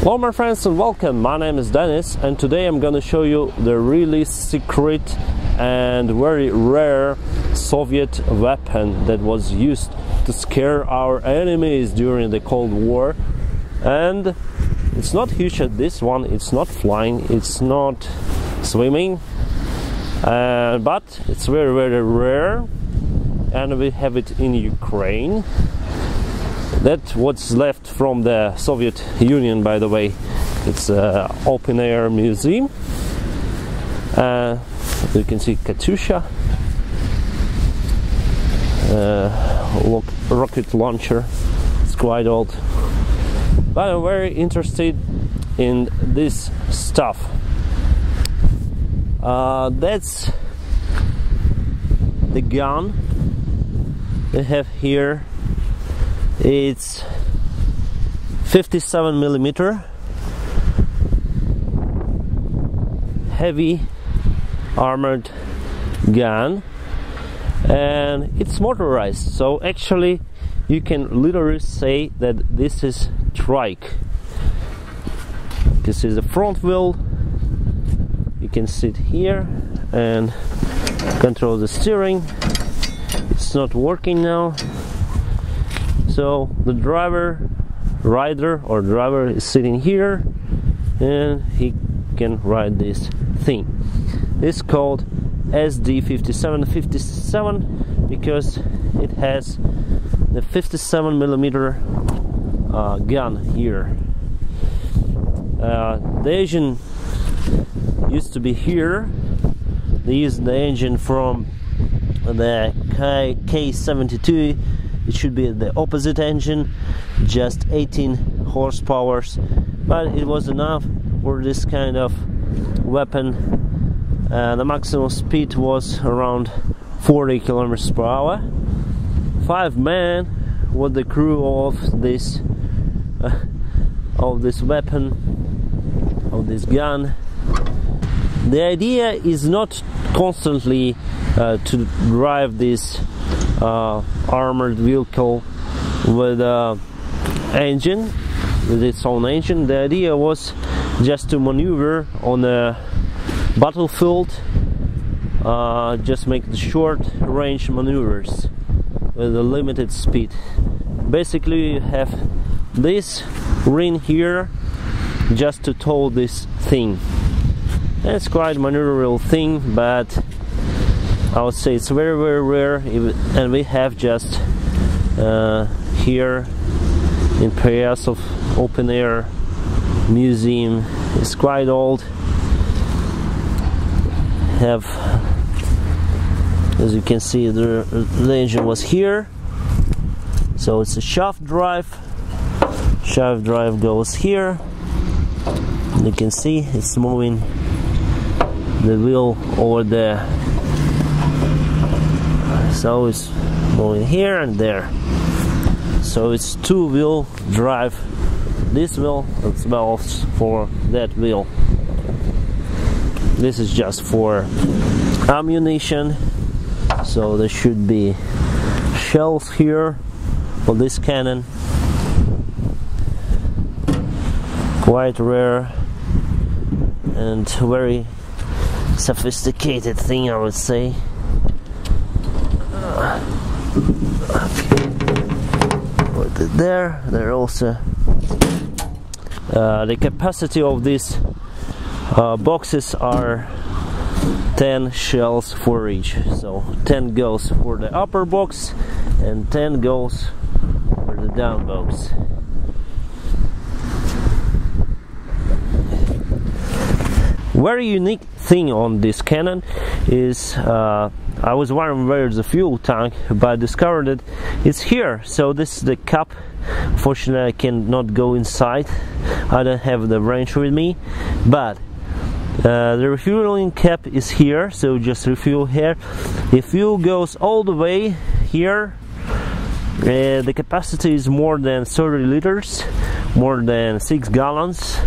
Hello my friends and welcome, my name is Dennis and today I'm gonna show you the really secret and very rare Soviet weapon that was used to scare our enemies during the Cold War. And it's not huge at this one, it's not flying, it's not swimming, but it's very rare, and we have it in Ukraine. That's what's left from the Soviet Union, by the way. It's an open-air museum. You can see Katyusha, rocket launcher. It's quite old, but I'm very interested in this stuff. That's the gun they have here. It's 57mm heavy armored gun, and it's motorized, so actually you can literally say that this is Trike. This is the front wheel. You can sit here and control the steering. It's not working now. So the rider is sitting here and he can ride this thing. It's called SD57 because it has the 57mm gun here. The engine used to be here. They used the engine from the K72. It should be the opposite engine, just 18 horsepower, but it was enough for this kind of weapon. The maximum speed was around 40 kilometers per hour. 5 men were the crew of this weapon, of this gun. The idea is not constantly to drive this armored vehicle with its own engine. The idea was just to maneuver on a battlefield, just make the short range maneuvers with a limited speed. Basically you have this ring here just to tow this thing. It's quite a maneuverable thing, but I would say it's very rare, and we have just here in Pereasov open air museum. It's quite old. Have, as you can see, the engine was here, so it's a shaft drive. Shaft drive goes here. You can see it's moving the wheel over there. So it's moving here and there. So it's two-wheel drive. This wheel is valves for that wheel. This is just for ammunition. So there should be shells here for this cannon. Quite rare and very sophisticated thing, I would say. There also the capacity of these boxes are 10 shells for each, so 10 goes for the upper box and 10 goes for the down box. Very unique thing on this cannon is I was wondering where's the fuel tank, but I discovered that it's here. So this is the cap. Fortunately I cannot go inside, I don't have the wrench with me, but the refueling cap is here, so just refuel here. The fuel goes all the way here. The capacity is more than 30 liters, more than 6 gallons.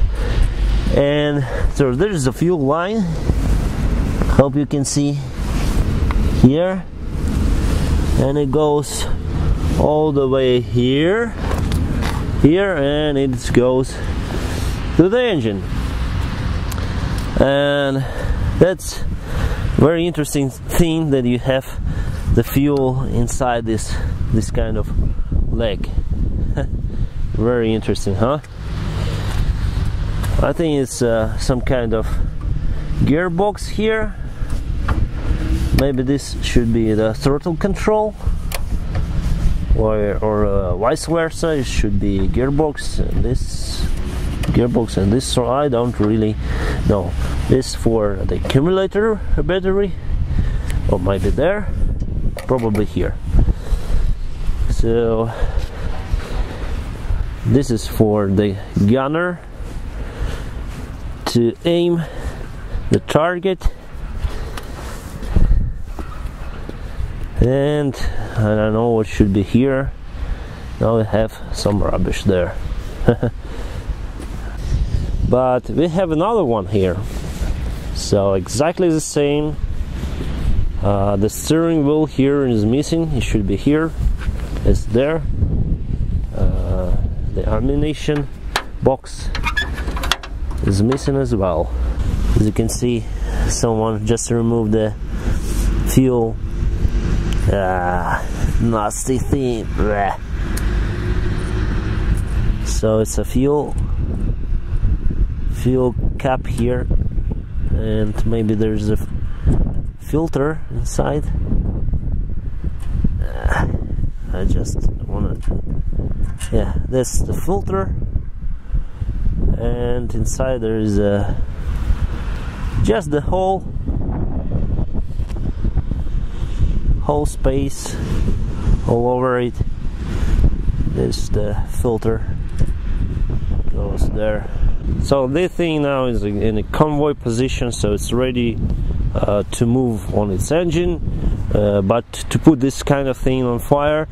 And so there's the fuel line. Hope you can see here, and it goes all the way here, and it goes to the engine. And that's very interesting thing, that you have the fuel inside this kind of leg. Very interesting, huh? I think it's some kind of gearbox here. Maybe this should be the throttle control, or vice versa. It should be gearbox and this gearbox and this. So I don't really know. This for the accumulator battery, or maybe there, probably here. So this is for the gunner to aim the target. And I don't know what should be here. Now we have some rubbish there. But we have another one here, so exactly the same. The steering wheel here is missing. It should be here. It's there. The ammunition box is missing as well. As you can see, someone just removed the fuel. Nasty thing. So it's a fuel cap here, and maybe there's a filter inside. I just wanna, yeah, that's the filter, and inside there is just the whole space all over it. This the filter goes there. So this thing now is in a convoy position, so it's ready to move on its engine. But to put this kind of thing on fire,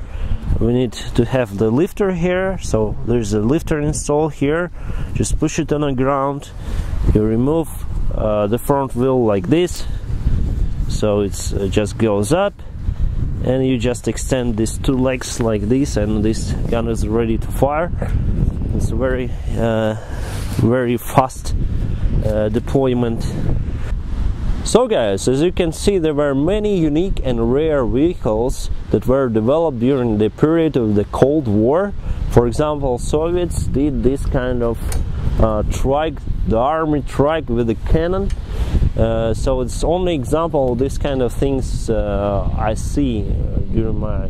we need to have the lifter here. So there's a lifter installed here. Just push it on the ground. You remove the front wheel like this, so it's just goes up, and you just extend these two legs like this, and this gun is ready to fire. It's very very fast deployment. So guys, as you can see, there were many unique and rare vehicles that were developed during the period of the Cold War. For example, Soviets did this kind of trike, the army trike with a cannon. So it's only example of this kind of things I see during my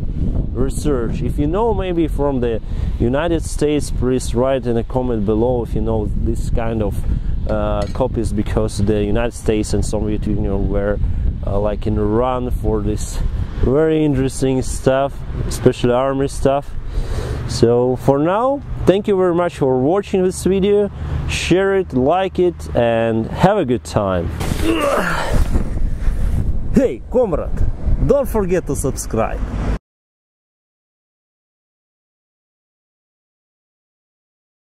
research. If you know maybe from the United States, please write in a comment below if you know this kind of copies, because the United States and Soviet Union were like in a run for this very interesting stuff, especially army stuff. So for now, thank you very much for watching this video. Share it, like it, and have a good time. Hey comrade, don't forget to subscribe.